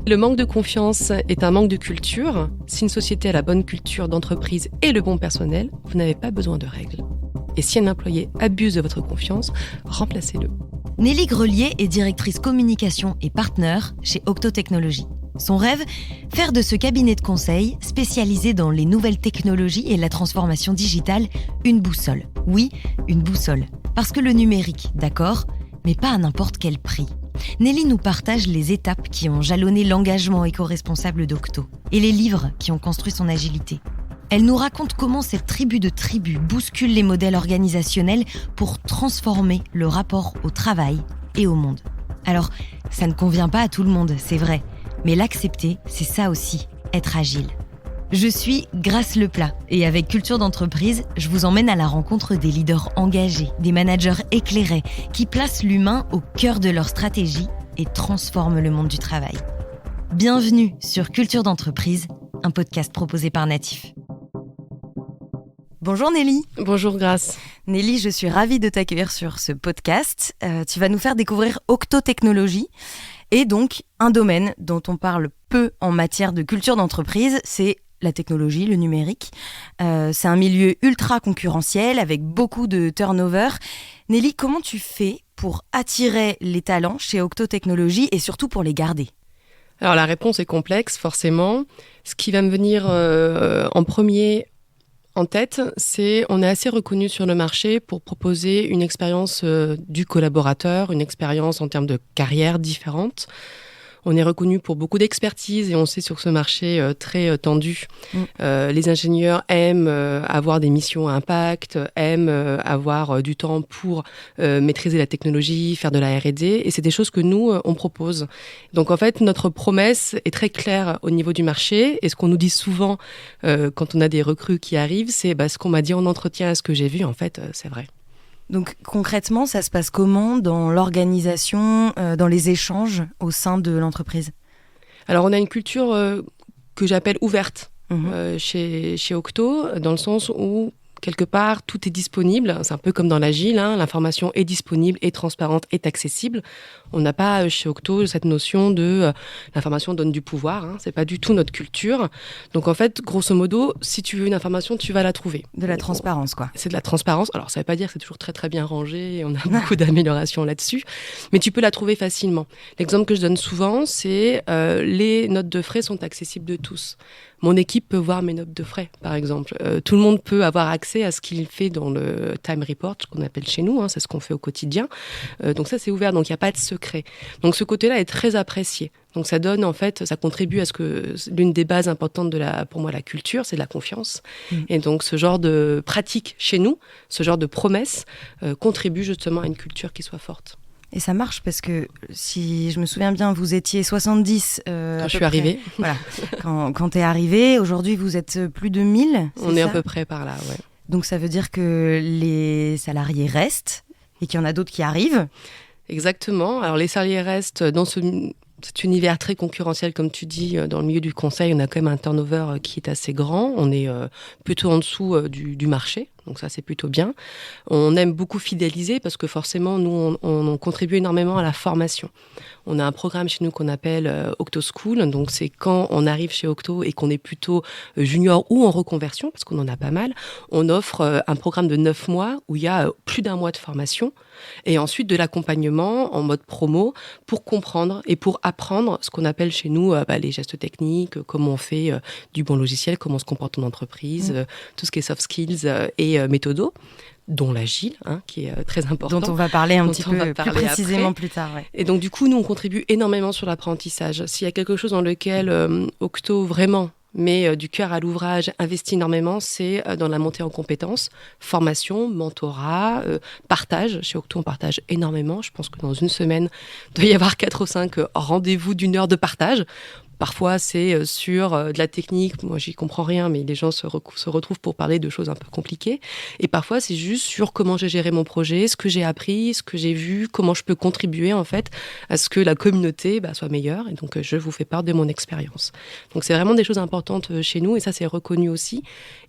Le manque de confiance est un manque de culture. Si une société a la bonne culture d'entreprise et le bon personnel, vous n'avez pas besoin de règles. Et si un employé abuse de votre confiance, remplacez-le. Nelly Grelier est directrice communication et partenaire chez Octo Technologies. Son rêve, faire de ce cabinet de conseil, spécialisé dans les nouvelles technologies et la transformation digitale, une boussole. Oui, une boussole. Parce que le numérique, d'accord, mais pas à n'importe quel prix. Nelly nous partage les étapes qui ont jalonné l'engagement éco-responsable d'Octo et les livres qui ont construit son agilité. Elle nous raconte comment cette tribu de tribus bouscule les modèles organisationnels pour transformer le rapport au travail et au monde. Alors, ça ne convient pas à tout le monde, c'est vrai, mais l'accepter, c'est ça aussi, être agile. Je suis Grace Leplat et avec Culture d'entreprise, je vous emmène à la rencontre des leaders engagés, des managers éclairés qui placent l'humain au cœur de leur stratégie et transforment le monde du travail. Bienvenue sur Culture d'entreprise, un podcast proposé par Natif. Bonjour Nelly. Bonjour Grace. Nelly, je suis ravie de t'accueillir sur ce podcast. Tu vas nous faire découvrir Octo Technologies et donc un domaine dont on parle peu en matière de culture d'entreprise, c'est la technologie, le numérique. C'est un milieu ultra concurrentiel avec beaucoup de turnover. Nelly, comment tu fais pour attirer les talents chez Octo Technologies et surtout pour les garder ? Alors la réponse est complexe, forcément. Ce qui va me venir en premier en tête, c'est on est assez reconnu sur le marché pour proposer une expérience du collaborateur, une expérience en termes de carrière différente. On est reconnu pour beaucoup d'expertise et on sait sur ce marché très tendu. Les ingénieurs aiment avoir des missions à impact, aiment avoir du temps pour maîtriser la technologie, faire de la R&D. Et c'est des choses que nous, on propose. Donc en fait, notre promesse est très claire au niveau du marché. Et ce qu'on nous dit souvent quand on a des recrues qui arrivent, c'est ce qu'on m'a dit en entretien, ce que j'ai vu, en fait, c'est vrai. Donc concrètement, ça se passe comment dans l'organisation, dans les échanges au sein de l'entreprise ? Alors on a une culture que j'appelle ouverte chez Octo, dans le sens où quelque part tout est disponible. C'est un peu comme dans l'agile, l'information est disponible, est transparente, est accessible. On n'a pas chez Octo cette notion de l'information donne du pouvoir, c'est pas du tout notre culture. Donc en fait, grosso modo, si tu veux une information, tu vas la trouver. De la transparence, quoi. C'est de la transparence. Alors ça veut pas dire que c'est toujours très très bien rangé, on a beaucoup d'améliorations là-dessus, mais tu peux la trouver facilement. L'exemple que je donne souvent, c'est les notes de frais sont accessibles de tous. Mon équipe peut voir mes notes de frais, par exemple. Tout le monde peut avoir accès à ce qu'il fait dans le time report, ce qu'on appelle chez nous, c'est ce qu'on fait au quotidien. Donc ça, c'est ouvert, donc il n'y a pas de secret. Donc ce côté-là est très apprécié. Donc ça donne, en fait, ça contribue à ce que l'une des bases importantes pour moi, la culture, c'est de la confiance. Et donc ce genre de pratique chez nous, ce genre de promesse, contribue justement à une culture qui soit forte. Et ça marche parce que, si je me souviens bien, vous étiez 70 quand je suis arrivée. Voilà. Quand tu es arrivée, aujourd'hui vous êtes plus de 1000. On est à peu près par là, ouais. Donc ça veut dire que les salariés restent et qu'il y en a d'autres qui arrivent. Exactement. Alors les salariés restent dans cet univers très concurrentiel, comme tu dis, dans le milieu du conseil, on a quand même un turnover qui est assez grand. On est plutôt en dessous du marché. Donc ça, c'est plutôt bien. On aime beaucoup fidéliser parce que forcément, nous, on contribue énormément à la formation. On a un programme chez nous qu'on appelle Octo School. Donc c'est quand on arrive chez Octo et qu'on est plutôt junior ou en reconversion, parce qu'on en a pas mal, on offre un programme de 9 mois où il y a plus d'1 mois de formation et ensuite de l'accompagnement en mode promo pour comprendre et pour apprendre ce qu'on appelle chez nous les gestes techniques, comment on fait du bon logiciel, comment on se comporte en entreprise, tout ce qui est soft skills et méthodo, dont l'agile, qui est très important. Dont on va parler un petit peu plus précisément plus tard. Ouais. Et donc du coup, nous, on contribue énormément sur l'apprentissage. S'il y a quelque chose dans lequel Octo vraiment met du cœur à l'ouvrage, investit énormément, c'est dans la montée en compétences, formation, mentorat, partage. Chez Octo, on partage énormément. Je pense que dans une semaine, il doit y avoir 4 ou 5 rendez-vous d'1 heure de partage. Parfois, c'est sur de la technique. Moi, j'y comprends rien, mais les gens se retrouvent pour parler de choses un peu compliquées. Et parfois, c'est juste sur comment j'ai géré mon projet, ce que j'ai appris, ce que j'ai vu, comment je peux contribuer, en fait, à ce que la communauté soit meilleure. Et donc, je vous fais part de mon expérience. Donc, c'est vraiment des choses importantes chez nous. Et ça, c'est reconnu aussi.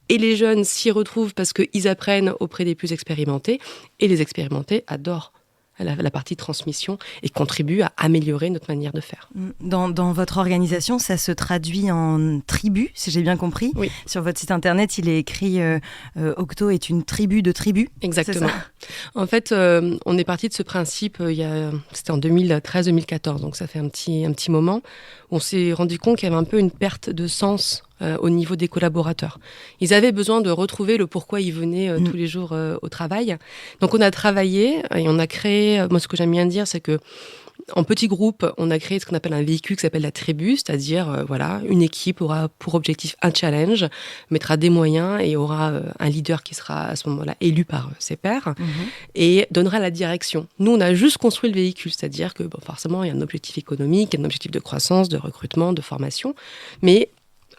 Et les jeunes s'y retrouvent parce qu'ils apprennent auprès des plus expérimentés. Et les expérimentés adorent la partie transmission, et contribue à améliorer notre manière de faire. Dans votre organisation, ça se traduit en tribu, si j'ai bien compris. Oui. Sur votre site internet, il est écrit Octo est une tribu de tribus. Exactement. En fait, on est parti de ce principe, c'était en 2013-2014, donc ça fait un petit moment. On s'est rendu compte qu'il y avait un peu une perte de sens au niveau des collaborateurs. Ils avaient besoin de retrouver le pourquoi ils venaient tous les jours au travail. Donc on a travaillé et on a créé, moi ce que j'aime bien dire, c'est que en petit groupe, on a créé ce qu'on appelle un véhicule qui s'appelle la tribu, c'est-à-dire une équipe aura pour objectif un challenge, mettra des moyens et aura un leader qui sera à ce moment-là élu par ses pairs et donnera la direction. Nous, on a juste construit le véhicule, c'est-à-dire que forcément, il y a un objectif économique, il y a un objectif de croissance, de recrutement, de formation, mais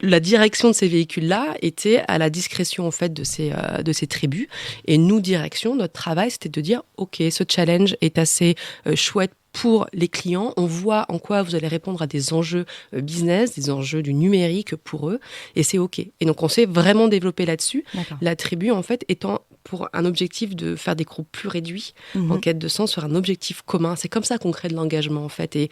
la direction de ces véhicules-là était à la discrétion en fait de ces tribus. Et nous, direction, notre travail, c'était de dire ok, ce challenge est assez chouette pour les clients. On voit en quoi vous allez répondre à des enjeux business, des enjeux du numérique pour eux, et c'est ok. Et donc on s'est vraiment développé là-dessus. D'accord. La tribu en fait étant pour un objectif de faire des groupes plus réduits en quête de sens sur un objectif commun. C'est comme ça qu'on crée de l'engagement en fait. Et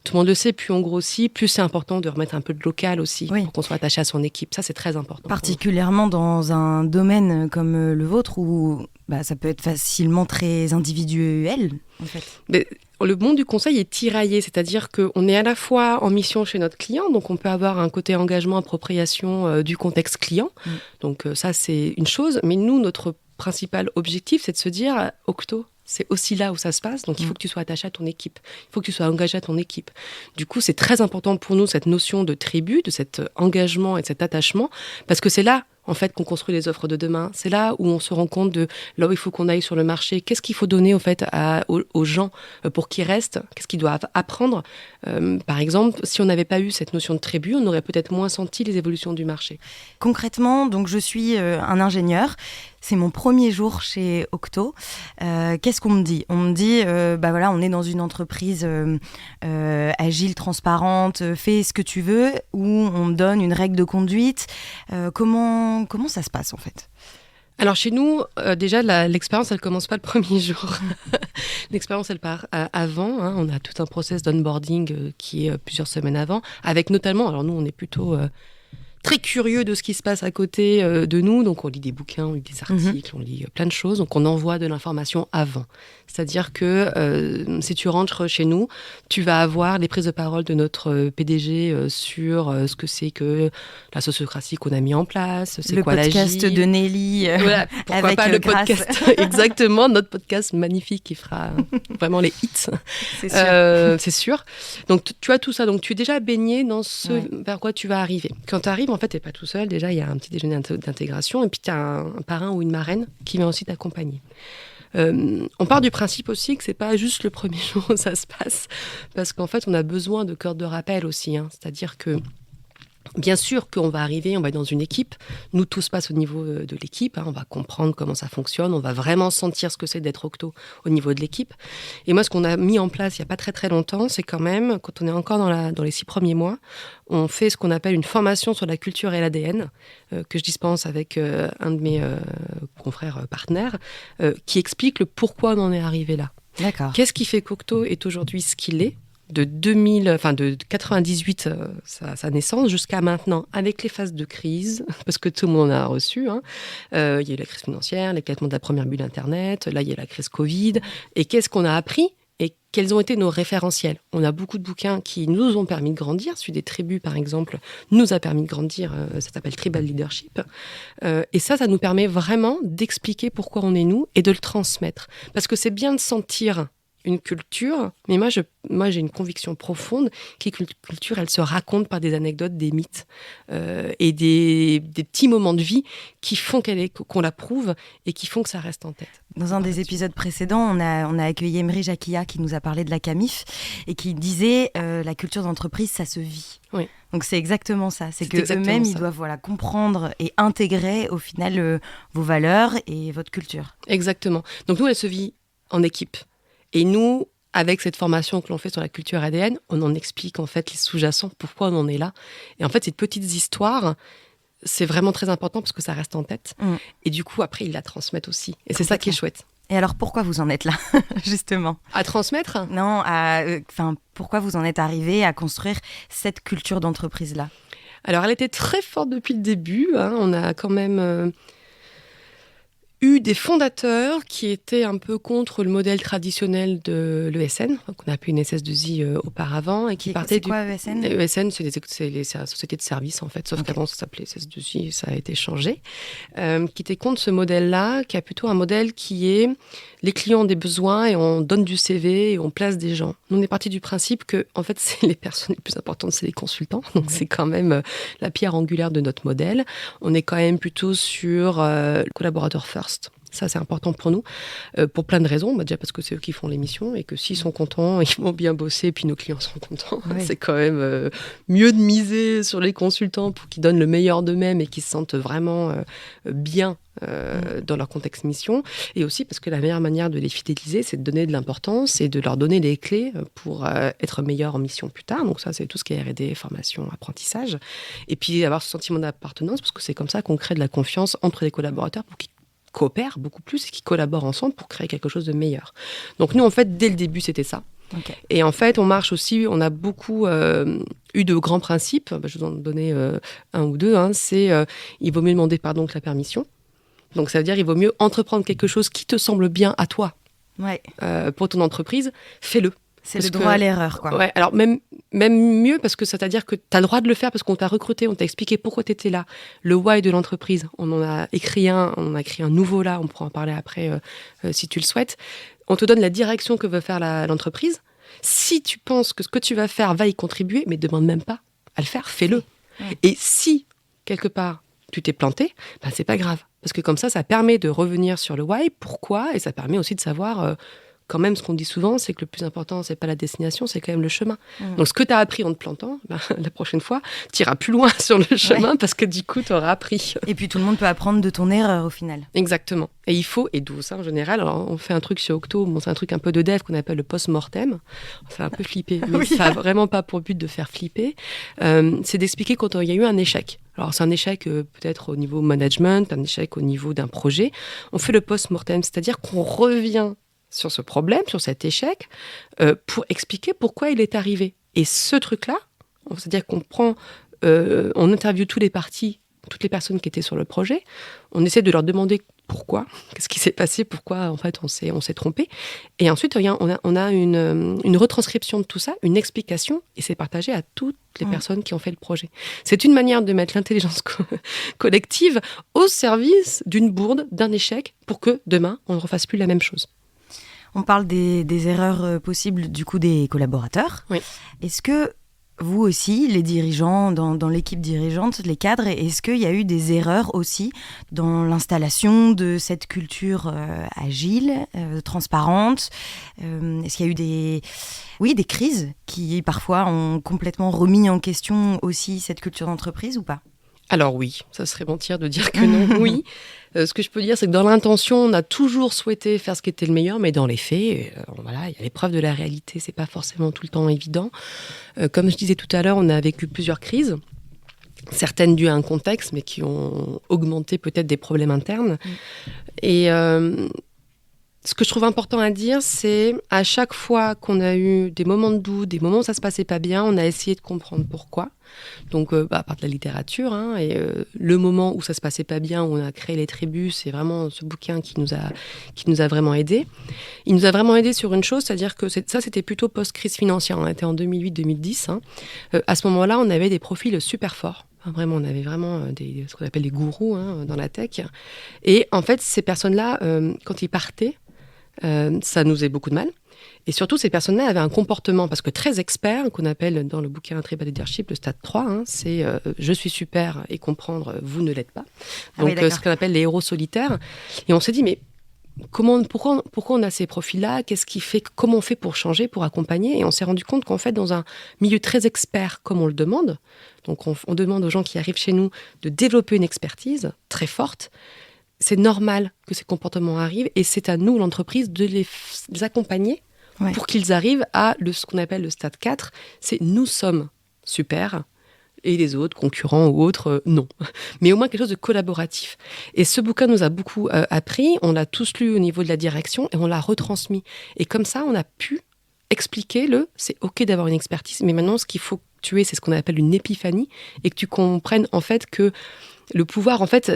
tout le monde le sait, plus on grossit, plus c'est important de remettre un peu de local aussi pour qu'on soit attaché à son équipe. Ça, c'est très important. Particulièrement dans un domaine comme le vôtre où ça peut être facilement très individuel, en fait. Mais le monde du conseil est tiraillé, c'est-à-dire qu'on est à la fois en mission chez notre client, donc on peut avoir un côté engagement, appropriation du contexte client. Donc ça, c'est une chose. Mais nous, notre principal objectif, c'est de se dire, Octo, c'est aussi là où ça se passe, donc il faut que tu sois attaché à ton équipe, il faut que tu sois engagé à ton équipe. Du coup, c'est très important pour nous, cette notion de tribu, de cet engagement et de cet attachement, parce que c'est là, en fait, qu'on construit les offres de demain. C'est là où on se rend compte de là où il faut qu'on aille sur le marché. Qu'est-ce qu'il faut donner, en fait, aux gens pour qu'ils restent? Qu'est-ce qu'ils doivent apprendre? Par exemple, si on n'avait pas eu cette notion de tribu, on aurait peut-être moins senti les évolutions du marché. Concrètement, donc je suis un ingénieur. C'est mon premier jour chez Octo. Qu'est-ce qu'on me dit? On me dit, on est dans une entreprise agile, transparente, fais ce que tu veux, ou on me donne une règle de conduite. Comment ça se passe en fait? Alors chez nous, déjà, l'expérience, elle commence pas le premier jour. L'expérience, elle part avant. On a tout un process d'onboarding qui est plusieurs semaines avant, avec notamment, alors nous, on est plutôt très curieux de ce qui se passe à côté de nous. Donc, on lit des bouquins, on lit des articles, on lit plein de choses. Donc, on envoie de l'information avant. C'est-à-dire que si tu rentres chez nous, tu vas avoir les prises de parole de notre PDG sur ce que c'est que la sociocratie qu'on a mis en place, c'est quoi l'agile. Le podcast de Nelly. Voilà, pourquoi avec pas le Grasse. podcast. Exactement, notre podcast magnifique qui fera vraiment les hits. C'est sûr. C'est sûr. Donc, tu as tout ça. Donc, tu es déjà baigné dans ce vers quoi tu vas arriver. Quand tu arrives, en fait, tu n'es pas tout seul. Déjà, il y a un petit déjeuner d'intégration et puis tu as un parrain ou une marraine qui vient aussi t'accompagner. On part du principe aussi que c'est pas juste le premier jour où ça se passe, parce qu'en fait, on a besoin de corde de rappel aussi. C'est-à-dire que bien sûr qu'on va arriver, on va être dans une équipe. Nous, tout se passe au niveau de l'équipe. On va comprendre comment ça fonctionne. On va vraiment sentir ce que c'est d'être Octo au niveau de l'équipe. Et moi, ce qu'on a mis en place il n'y a pas très très longtemps, c'est quand même, quand on est encore dans les 6 premiers mois, on fait ce qu'on appelle une formation sur la culture et l'ADN, que je dispense avec un de mes confrères partenaires, qui explique le pourquoi on en est arrivé là. D'accord. Qu'est-ce qui fait qu'Octo est aujourd'hui ce qu'il est de 98, sa naissance, jusqu'à maintenant, avec les phases de crise, parce que tout le monde en a reçu. Il y a eu la crise financière, l'éclatement de la première bulle Internet, là, il y a la crise Covid. Et qu'est-ce qu'on a appris et quels ont été nos référentiels? On a beaucoup de bouquins qui nous ont permis de grandir. Celui des tribus, par exemple, nous a permis de grandir. Ça s'appelle Tribal Leadership. Et ça nous permet vraiment d'expliquer pourquoi on est nous et de le transmettre. Parce que c'est bien de sentir une culture, mais moi j'ai une conviction profonde qu'une culture, elle se raconte par des anecdotes, des mythes et des petits moments de vie qui font qu'on la prouve et qui font que ça reste en tête. Dans un des épisodes précédents, on a accueilli Emery Jacquia qui nous a parlé de la CAMIF et qui disait la culture d'entreprise, ça se vit. Oui. Donc c'est exactement ça. C'est qu'eux-mêmes, ils doivent comprendre et intégrer au final vos valeurs et votre culture. Exactement. Donc nous, elle se vit en équipe. Et nous, avec cette formation que l'on fait sur la culture ADN, on en explique en fait les sous-jacents, pourquoi on en est là. Et en fait, ces petites histoires, c'est vraiment très important parce que ça reste en tête. Et du coup, après, ils la transmettent aussi. Et c'est ça qui est chouette. Et alors, pourquoi vous en êtes là, justement ? À transmettre ? Non, pourquoi vous en êtes arrivé à construire cette culture d'entreprise-là ? Alors, elle était très forte depuis le début. On a quand même eu des fondateurs qui étaient un peu contre le modèle traditionnel de l'ESN, qu'on a appelé une SS2I auparavant, et qui partaient C'est quoi ESN ? ESN, c'est les sociétés de services, en fait, sauf qu'avant, ça s'appelait SS2I, ça a été changé, qui étaient contre ce modèle-là, qui a plutôt un modèle qui est les clients ont des besoins et on donne du CV et on place des gens. Nous, on est parti du principe que, en fait, c'est les personnes les plus importantes, c'est les consultants, donc c'est quand même la pierre angulaire de notre modèle. On est quand même plutôt sur le collaborateur first. Ça, c'est important pour nous, pour plein de raisons. Déjà parce que c'est eux qui font l'émission et que s'ils sont contents, ils vont bien bosser et puis nos clients sont contents. Oui. C'est quand même mieux de miser sur les consultants pour qu'ils donnent le meilleur d'eux-mêmes et qu'ils se sentent vraiment bien dans leur contexte mission. Et aussi parce que la meilleure manière de les fidéliser, c'est de donner de l'importance et de leur donner les clés pour être meilleurs en mission plus tard. Donc ça, c'est tout ce qui est R&D, formation, apprentissage. Et puis avoir ce sentiment d'appartenance, parce que c'est comme ça qu'on crée de la confiance entre les collaborateurs pour qu'ils coopèrent beaucoup plus et qui collaborent ensemble pour créer quelque chose de meilleur. Donc nous, en fait, dès le début, c'était ça. Okay. Et en fait, on marche aussi, on a beaucoup eu de grands principes. Je vais vous en donner un ou deux. C'est il vaut mieux demander pardon que la permission. Donc ça veut dire il vaut mieux entreprendre quelque chose qui te semble bien à toi. Ouais. Pour ton entreprise, fais-le. C'est le droit à l'erreur, quoi. Ouais, alors même mieux, parce que c'est-à-dire que tu as le droit de le faire parce qu'on t'a recruté, on t'a expliqué pourquoi tu étais là. Le why de l'entreprise, on en a écrit un nouveau là, on pourra en parler après si tu le souhaites. On te donne la direction que veut faire l'entreprise. Si tu penses que ce que tu vas faire va y contribuer, mais demande même pas à le faire, fais-le. Ouais. Et si, quelque part, tu t'es planté, c'est pas grave. Parce que comme ça permet de revenir sur le why, pourquoi, et ça permet aussi de savoir... quand même, ce qu'on dit souvent, c'est que le plus important, c'est pas la destination, c'est quand même le chemin. Donc, ce que tu as appris en te plantant, la prochaine fois, tu iras plus loin sur le chemin parce que du coup, tu auras appris. Et puis, tout le monde peut apprendre de ton erreur au final. Exactement. Et il faut, et d'où ça en général, alors, on fait un truc chez Octo, c'est un truc un peu de dev qu'on appelle le post-mortem. Ça va un peu flipper, mais ça n'a vraiment pas pour but de faire flipper. C'est d'expliquer quand il y a eu un échec. Alors, c'est un échec peut-être au niveau management, un échec au niveau d'un projet. On fait le post-mortem, c'est-à-dire qu'on revient sur ce problème, sur cet échec, pour expliquer pourquoi il est arrivé. Et ce truc-là, c'est-à-dire qu'on prend, on interviewe toutes les personnes qui étaient sur le projet, on essaie de leur demander pourquoi, qu'est-ce qui s'est passé, pourquoi en fait on s'est trompé. Et ensuite, on a une retranscription de tout ça, une explication, et c'est partagé à toutes les personnes qui ont fait le projet. C'est une manière de mettre l'intelligence collective au service d'une bourde, d'un échec, pour que demain, on ne refasse plus la même chose. On parle des erreurs possibles du coup des collaborateurs. Oui. Est-ce que vous aussi, les dirigeants, dans l'équipe dirigeante, les cadres, est-ce qu'il y a eu des erreurs aussi dans l'installation de cette culture agile, transparente ? Est-ce qu'il y a eu des crises qui parfois ont complètement remis en question aussi cette culture d'entreprise ou pas ? Alors oui, ça serait mentir de dire que non, oui. Ce que je peux dire, c'est que dans l'intention, on a toujours souhaité faire ce qui était le meilleur, mais dans les faits, il y a l'épreuve de la réalité, c'est pas forcément tout le temps évident. Comme je disais tout à l'heure, on a vécu plusieurs crises, certaines dues à un contexte, mais qui ont augmenté peut-être des problèmes internes. Et ce que je trouve important à dire, c'est à chaque fois qu'on a eu des moments de doute, des moments où ça se passait pas bien, on a essayé de comprendre pourquoi. Donc, à part de la littérature, et le moment où ça se passait pas bien, où on a créé les tribus, c'est vraiment ce bouquin qui nous a vraiment aidés. Il nous a vraiment aidés sur une chose, c'est-à-dire que ça, c'était plutôt post-crise financière. On était en 2008-2010. À ce moment-là, on avait des profils super forts. Vraiment, on avait vraiment ce qu'on appelle des gourous dans la tech. Et en fait, ces personnes-là, quand ils partaient, ça nous faisait beaucoup de mal. Et surtout, ces personnes-là avaient un comportement, parce que très expert, qu'on appelle dans le bouquin Tribal Leadership, le stade 3, c'est je suis super et comprendre, vous ne l'êtes pas. Donc, ce qu'on appelle les héros solitaires. Et on s'est dit, mais pourquoi on a ces profils-là ? Qu'est-ce qui fait ? Comment on fait pour changer, pour accompagner ? Et on s'est rendu compte qu'en fait, dans un milieu très expert, comme on le demande, donc on demande aux gens qui arrivent chez nous de développer une expertise très forte. C'est normal que ces comportements arrivent et c'est à nous, l'entreprise, de les accompagner pour qu'ils arrivent à ce qu'on appelle le stade 4. C'est nous sommes super et les autres, concurrents ou autres, non. Mais au moins quelque chose de collaboratif. Et ce bouquin nous a beaucoup appris, on l'a tous lu au niveau de la direction et on l'a retransmis. Et comme ça, on a pu expliquer c'est OK d'avoir une expertise, mais maintenant, ce qu'il faut que tu aies, c'est ce qu'on appelle une épiphanie, et que tu comprennes en fait que le pouvoir, en fait,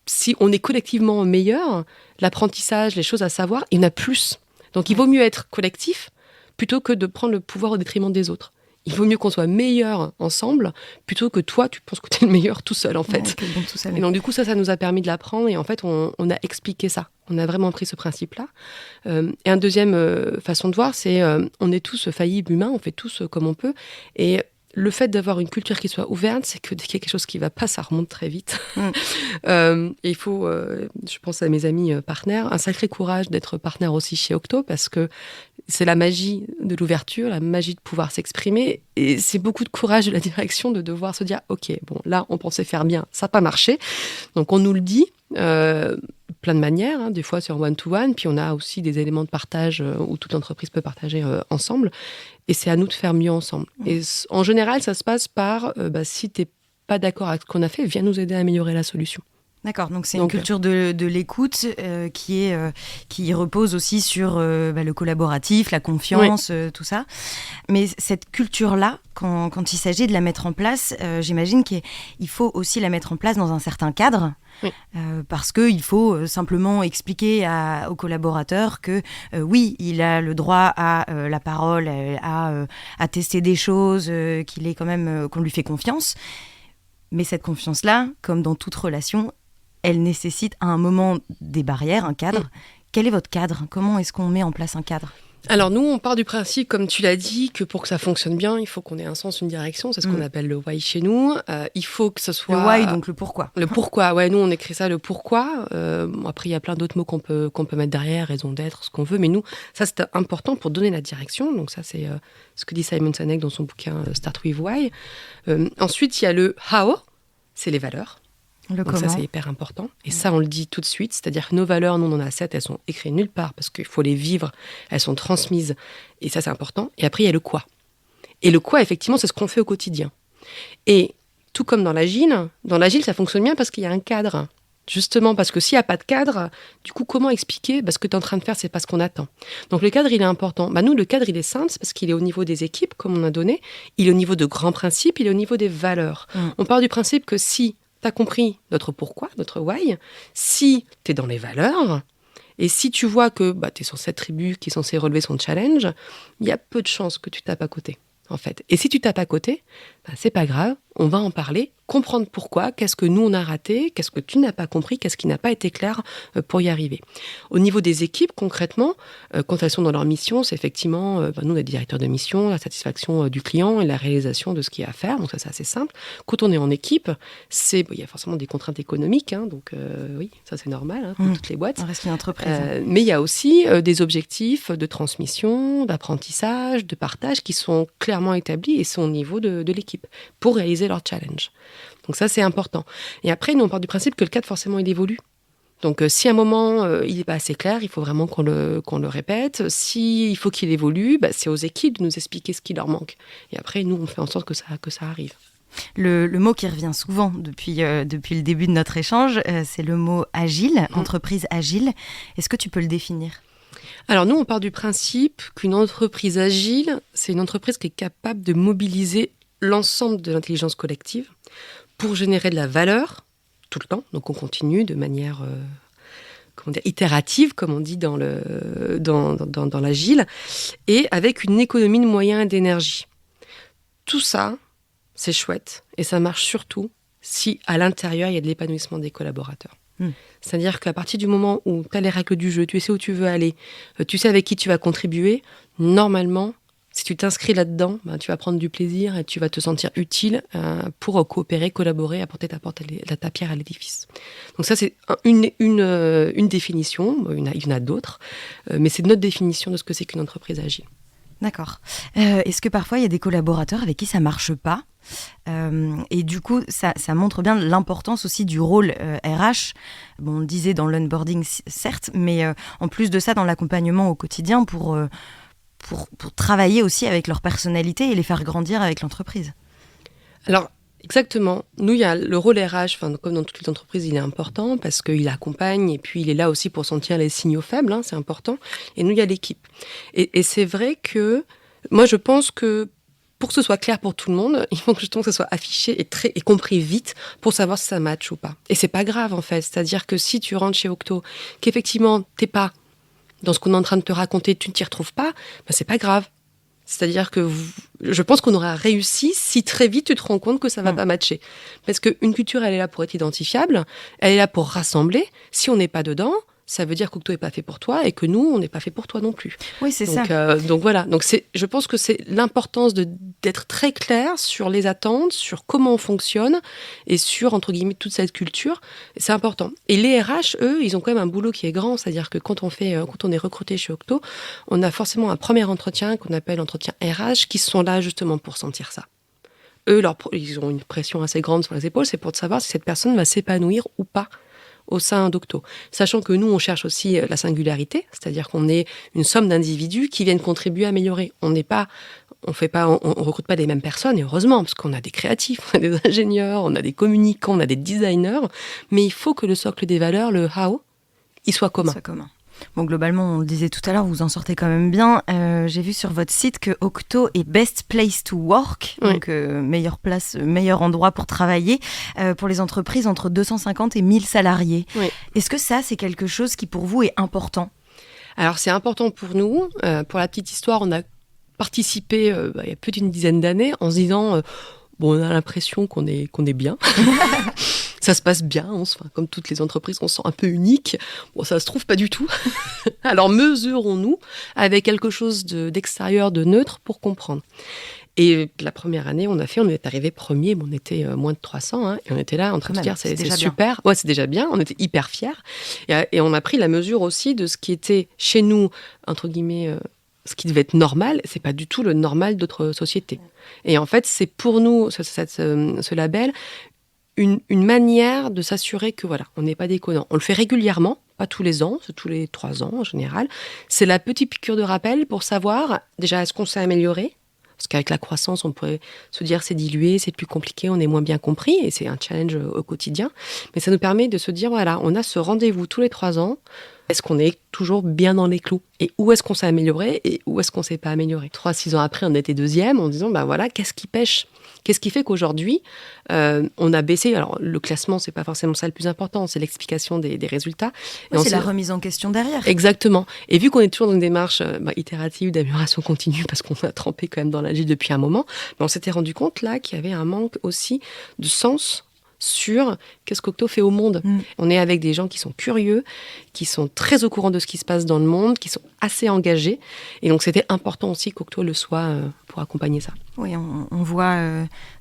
si on est collectivement meilleur, l'apprentissage, les choses à savoir, il y en a plus. Donc, il vaut mieux être collectif plutôt que de prendre le pouvoir au détriment des autres. Il vaut mieux qu'on soit meilleur ensemble plutôt que toi, tu penses que tu es le meilleur tout seul, en fait. Ouais, bon, tout seul. Et donc, du coup, ça nous a permis de l'apprendre. Et en fait, on a expliqué ça. On a vraiment pris ce principe-là. Et une deuxième façon de voir, c'est on est tous faillibles humains, on fait tous comme on peut. Et le fait d'avoir une culture qui soit ouverte, c'est que dès qu'il y a quelque chose qui ne va pas, ça remonte très vite. Et il faut, je pense à mes amis partenaires, un sacré courage d'être partenaire aussi chez Octo, parce que c'est la magie de l'ouverture, la magie de pouvoir s'exprimer. Et c'est beaucoup de courage de la direction de devoir se dire « Ok, bon, là, on pensait faire bien, ça n'a pas marché. » Donc, on nous le dit, plein de manières, hein, des fois sur one-to-one, puis on a aussi des éléments de partage où toute l'entreprise peut partager ensemble. Et c'est à nous de faire mieux ensemble. Et en général, ça se passe par si tu n'es pas d'accord avec ce qu'on a fait, viens nous aider à améliorer la solution. D'accord, donc c'est une culture de l'écoute qui repose aussi sur le collaboratif, la confiance, tout ça. Mais cette culture-là, quand il s'agit de la mettre en place, j'imagine qu'il faut aussi la mettre en place dans un certain cadre. Oui. Parce qu'il faut simplement expliquer aux collaborateurs que oui, il a le droit à la parole, à tester des choses, qu'il est quand même, qu'on lui fait confiance. Mais cette confiance-là, comme dans toute relation, elle nécessite à un moment des barrières, un cadre. Quel est votre cadre ? Comment est-ce qu'on met en place un cadre ? Alors nous, on part du principe, comme tu l'as dit, que pour que ça fonctionne bien, il faut qu'on ait un sens, une direction. C'est ce qu'on appelle le why chez nous. Il faut que ce soit... Le why, donc le pourquoi. Le pourquoi, ouais. Nous, on écrit ça, le pourquoi. Après, il y a plein d'autres mots qu'on peut mettre derrière, raison d'être, ce qu'on veut. Mais nous, ça, c'est important pour donner la direction. Donc ça, c'est ce que dit Simon Sinek dans son bouquin Start with Why. Ensuite, il y a le how, c'est les valeurs. Donc ça, c'est hyper important. Et ça, on le dit tout de suite. C'est-à-dire que nos valeurs, nous, on en a 7, elles sont écrites nulle part parce qu'il faut les vivre, elles sont transmises. Et ça, c'est important. Et après, il y a le quoi. Et le quoi, effectivement, c'est ce qu'on fait au quotidien. Et tout comme dans l'agile, ça fonctionne bien parce qu'il y a un cadre. Justement, parce que s'il n'y a pas de cadre, du coup, comment expliquer ? Ce que tu es en train de faire, c'est pas ce qu'on attend. Donc, le cadre, il est important. Nous, le cadre, il est simple, c'est parce qu'il est au niveau des équipes, comme on a donné. Il est au niveau de grands principes, il est au niveau des valeurs. On part du principe que si tu as compris notre pourquoi, notre why, si tu es dans les valeurs, et si tu vois que tu es sur cette tribu qui est censée relever son challenge, il y a peu de chances que tu tapes à côté, en fait. Et si tu tapes à côté, c'est pas grave, on va en parler, comprendre pourquoi, qu'est-ce que nous on a raté, qu'est-ce que tu n'as pas compris, qu'est-ce qui n'a pas été clair pour y arriver. Au niveau des équipes, concrètement, quand elles sont dans leur mission, c'est effectivement, nous on est directeurs de mission, la satisfaction du client et la réalisation de ce qu'il y a à faire, donc ça c'est assez simple. Quand on est en équipe, il y a forcément des contraintes économiques, donc oui, ça c'est normal, pour toutes les boîtes. On reste une entreprise. Mais il y a aussi des objectifs de transmission, d'apprentissage, de partage qui sont clairement établis et sont au niveau de l'équipe pour réaliser leur challenge. Donc ça, c'est important. Et après, nous, on part du principe que le cadre, forcément, il évolue. Donc, si à un moment, il n'est pas assez clair, il faut vraiment qu'on le répète. S'il faut qu'il évolue, c'est aux équipes de nous expliquer ce qui leur manque. Et après, nous, on fait en sorte que ça arrive. Le mot qui revient souvent depuis le début de notre échange, c'est le mot agile, entreprise agile. Est-ce que tu peux le définir ? Alors nous, on part du principe qu'une entreprise agile, c'est une entreprise qui est capable de mobiliser l'ensemble de l'intelligence collective pour générer de la valeur tout le temps. Donc on continue de manière itérative, comme on dit dans l'agile, et avec une économie de moyens et d'énergie. Tout ça, c'est chouette, et ça marche surtout si à l'intérieur, il y a de l'épanouissement des collaborateurs. C'est-à-dire qu'à partir du moment où tu as les règles du jeu, tu sais où tu veux aller, tu sais avec qui tu vas contribuer, normalement, si tu t'inscris là-dedans, tu vas prendre du plaisir et tu vas te sentir utile pour coopérer, collaborer, apporter ta pierre à l'édifice. Donc ça, c'est une définition. Il y en a d'autres, mais c'est notre définition de ce que c'est qu'une entreprise agile. D'accord. Est-ce que parfois, il y a des collaborateurs avec qui ça ne marche pas ? Et du coup, ça montre bien l'importance aussi du rôle RH. Bon, on le disait dans l'onboarding, certes, mais en plus de ça, dans l'accompagnement au quotidien pour travailler aussi avec leur personnalité et les faire grandir avec l'entreprise. Alors, Exactement. Nous, il y a le rôle RH, comme dans toutes les entreprises, il est important parce qu'il accompagne et puis il est là aussi pour sentir les signaux faibles, c'est important. Et nous, il y a l'équipe. Et c'est vrai que moi, je pense que pour que ce soit clair pour tout le monde, il faut que justement que ce soit affiché et compris vite pour savoir si ça match ou pas. Et c'est pas grave en fait. C'est-à-dire que si tu rentres chez Octo, qu'effectivement, t'es pas dans ce qu'on est en train de te raconter, tu ne t'y retrouves pas, c'est pas grave. C'est-à-dire que je pense qu'on aura réussi si très vite tu te rends compte que ça va pas matcher. Parce qu'une culture, elle est là pour être identifiable, elle est là pour rassembler. Si on n'est pas dedans, ça veut dire qu'Octo n'est pas fait pour toi et que nous, on n'est pas fait pour toi non plus. Oui, c'est ça. Donc voilà. Donc je pense que c'est l'importance d'être très clair sur les attentes, sur comment on fonctionne et sur, entre guillemets, toute cette culture. C'est important. Et les RH, eux, ils ont quand même un boulot qui est grand. C'est-à-dire que quand on est recruté chez Octo, on a forcément un premier entretien qu'on appelle entretien RH qui sont là justement pour sentir ça. Eux, ils ont une pression assez grande sur les épaules. C'est pour savoir si cette personne va s'épanouir ou pas au sein d'Octo. Sachant que nous, on cherche aussi la singularité, c'est-à-dire qu'on est une somme d'individus qui viennent contribuer à améliorer. On recrute pas les mêmes personnes, et heureusement, parce qu'on a des créatifs, on a des ingénieurs, on a des communicants, on a des designers, mais il faut que le socle des valeurs, le how, il soit commun. Bon, globalement, on le disait tout à l'heure, vous en sortez quand même bien. J'ai vu sur votre site que Octo est Best Place to Work, donc meilleure place, meilleur endroit pour travailler, pour les entreprises entre 250 et 1000 salariés. Oui. Est-ce que ça, c'est quelque chose qui pour vous est important ? Alors, c'est important pour nous. Pour la petite histoire, on a participé il y a plus d'une dizaine d'années en se disant... on a l'impression qu'on est bien. Ça se passe bien, comme toutes les entreprises, on se sent un peu unique. Ça se trouve pas du tout. Alors mesurons-nous avec quelque chose d'extérieur, de neutre pour comprendre. Et la première année, on est arrivé premier, on était moins de 300, et on était là en train de se dire c'est super. Ouais, c'est déjà bien, on était hyper fiers. Et on a pris la mesure aussi de ce qui était chez nous, entre guillemets, ce qui devait être normal, c'est pas du tout le normal d'autres sociétés. Et en fait, c'est pour nous, ce label, une manière de s'assurer que voilà, on n'est pas déconnant. On le fait régulièrement, pas tous les ans, c'est tous les 3 ans en général. C'est la petite piqûre de rappel pour savoir, déjà, est-ce qu'on s'est amélioré ? Parce qu'avec la croissance, on pourrait se dire c'est dilué, c'est plus compliqué, on est moins bien compris, et c'est un challenge au quotidien. Mais ça nous permet de se dire, voilà, on a ce rendez-vous tous les 3 ans. Est-ce qu'on est toujours bien dans les clous ? Et où est-ce qu'on s'est amélioré et où est-ce qu'on ne s'est pas amélioré ? 3-6 ans après, on était deuxième en disant, voilà, qu'est-ce qui pêche ? Qu'est-ce qui fait qu'aujourd'hui, on a baissé ? Alors, le classement, ce n'est pas forcément ça le plus important, c'est l'explication des résultats. Oui, c'est la remise en question derrière. Exactement. Et vu qu'on est toujours dans une démarche itérative d'amélioration continue, parce qu'on a trempé quand même dans l'agile depuis un moment, on s'était rendu compte là qu'il y avait un manque aussi de sens sur qu'est-ce qu'Octo fait au monde. On est avec des gens qui sont curieux, qui sont très au courant de ce qui se passe dans le monde, qui sont assez engagés. Et donc, c'était important aussi qu'Octo le soit pour accompagner ça. Oui, on voit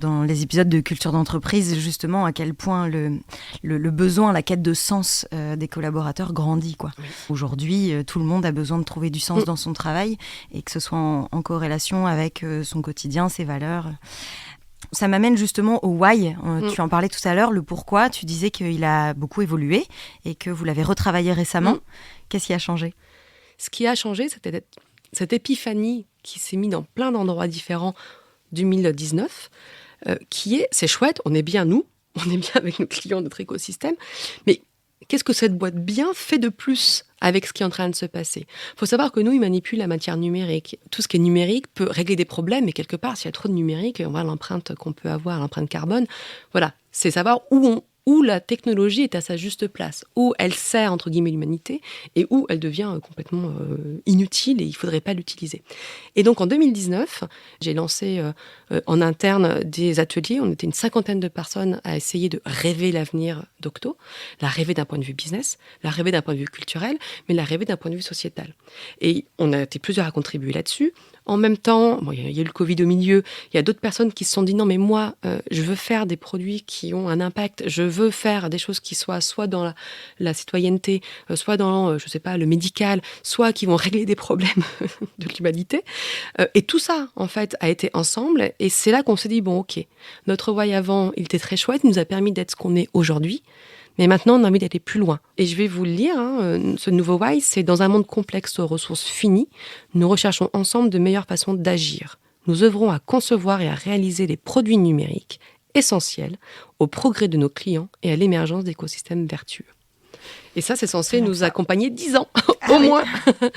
dans les épisodes de Culture d'entreprise, justement, à quel point le besoin, la quête de sens des collaborateurs grandit, quoi. Oui. Aujourd'hui, tout le monde a besoin de trouver du sens dans son travail et que ce soit en corrélation avec son quotidien, ses valeurs. Ça m'amène justement au why. Tu en parlais tout à l'heure, le pourquoi. Tu disais qu'il a beaucoup évolué et que vous l'avez retravaillé récemment. Qu'est-ce qui a changé ? Ce qui a changé, c'était cette épiphanie qui s'est mise dans plein d'endroits différents 2019, c'est chouette, on est bien nous, on est bien avec nos clients, notre écosystème, mais qu'est-ce que cette boîte bien fait de plus avec ce qui est en train de se passer ? Il faut savoir que nous, ils manipulent la matière numérique. Tout ce qui est numérique peut régler des problèmes, mais quelque part, s'il y a trop de numérique, on voit l'empreinte qu'on peut avoir, l'empreinte carbone. Voilà, c'est savoir où la technologie est à sa juste place, où elle sert, entre guillemets, l'humanité, et où elle devient complètement inutile et il ne faudrait pas l'utiliser. Et donc, en 2019, j'ai lancé en interne des ateliers. On était une 50aine de personnes à essayer de rêver l'avenir d'Octo, la rêver d'un point de vue business, la rêver d'un point de vue culturel, mais la rêver d'un point de vue sociétal. Et on a été plusieurs à contribuer là-dessus. En même temps, il y a eu le Covid au milieu, il y a d'autres personnes qui se sont dit non mais moi, je veux faire des produits qui ont un impact, je veux faire des choses qui soient soit dans la citoyenneté, soit dans, je sais pas, le médical, soit qui vont régler des problèmes de l'humanité. Et tout ça, en fait, a été ensemble et c'est là qu'on s'est dit bon ok, notre why avant, il était très chouette, il nous a permis d'être ce qu'on est aujourd'hui. Mais maintenant, on a envie d'aller plus loin. Et je vais vous le lire, ce nouveau why, c'est dans un monde complexe aux ressources finies, nous recherchons ensemble de meilleures façons d'agir. Nous œuvrons à concevoir et à réaliser des produits numériques essentiels au progrès de nos clients et à l'émergence d'écosystèmes vertueux. Et ça, c'est censé nous accompagner 10 ans, au moins.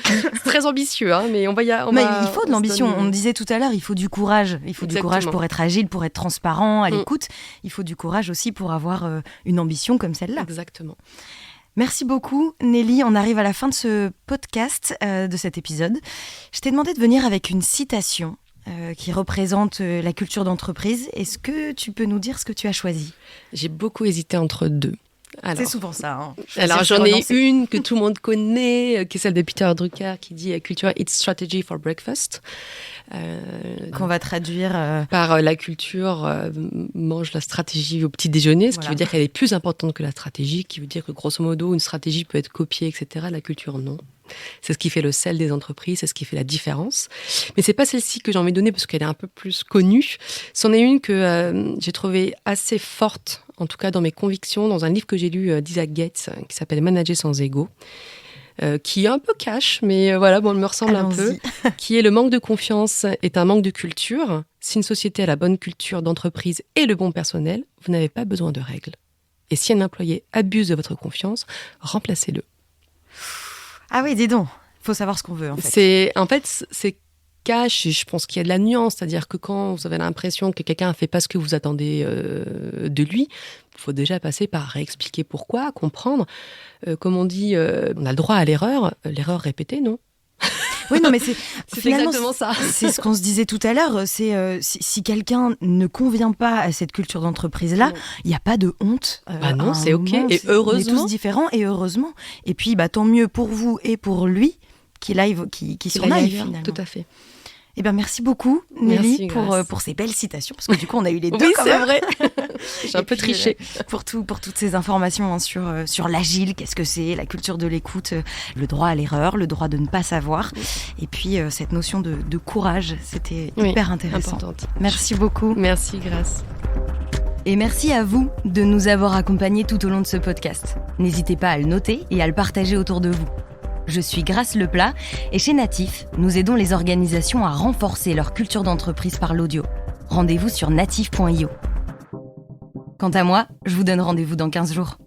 C'est très ambitieux, hein, mais il faut de l'ambition. On me disait tout à l'heure, il faut du courage. Il faut du courage pour être agile, pour être transparent, à l'écoute. Il faut du courage aussi pour avoir une ambition comme celle-là. Exactement. Merci beaucoup, Nelly. On arrive à la fin de ce podcast, de cet épisode. Je t'ai demandé de venir avec une citation qui représente la culture d'entreprise. Est-ce que tu peux nous dire ce que tu as choisi ? J'ai beaucoup hésité entre deux. C'est souvent ça. Hein. Alors j'en ai une que tout le monde connaît, qui est celle de Peter Drucker, qui dit « Culture, it's strategy for breakfast ». Qu'on va traduire par la culture mange la stratégie au petit déjeuner, ce qui veut dire qu'elle est plus importante que la stratégie, qui veut dire que grosso modo une stratégie peut être copiée, etc. La culture non. C'est ce qui fait le sel des entreprises, c'est ce qui fait la différence. Mais c'est pas celle-ci que j'ai envie de donner parce qu'elle est un peu plus connue. C'en est une que j'ai trouvée assez forte, en tout cas dans mes convictions, dans un livre que j'ai lu d'Isaac Gates qui s'appelle Manager sans ego. Qui est un peu cash, mais elle me ressemble un peu, qui est le manque de confiance est un manque de culture. Si une société a la bonne culture d'entreprise et le bon personnel, vous n'avez pas besoin de règles. Et si un employé abuse de votre confiance, remplacez-le. Ah oui, dis donc, il faut savoir ce qu'on veut en fait. C'est cash et je pense qu'il y a de la nuance, c'est-à-dire que quand vous avez l'impression que quelqu'un ne fait pas ce que vous attendez de lui, il faut déjà passer par réexpliquer pourquoi, comprendre. Comme on dit, on a le droit à l'erreur répétée, non ? Oui, non, mais c'est exactement ça. C'est ce qu'on se disait tout à l'heure. C'est si quelqu'un ne convient pas à cette culture d'entreprise-là, il n'y a pas de honte. Non, c'est OK. Et heureusement. On est tous différents et heureusement. Et puis, tant mieux pour vous et pour lui qu'il s'en aille finalement. Tout à fait. Eh bien, merci beaucoup, Nelly, pour ces belles citations, parce que du coup, on a eu les deux. Oui, c'est vrai. J'ai un peu triché. Pour toutes ces informations sur l'agile, qu'est-ce que c'est, la culture de l'écoute, le droit à l'erreur, le droit de ne pas savoir, et puis cette notion de courage, c'était hyper intéressant. Importante. Merci beaucoup. Merci, Grace. Et merci à vous de nous avoir accompagnés tout au long de ce podcast. N'hésitez pas à le noter et à le partager autour de vous. Je suis Grace Leplat et chez Natif, nous aidons les organisations à renforcer leur culture d'entreprise par l'audio. Rendez-vous sur natif.io. Quant à moi, je vous donne rendez-vous dans 15 jours.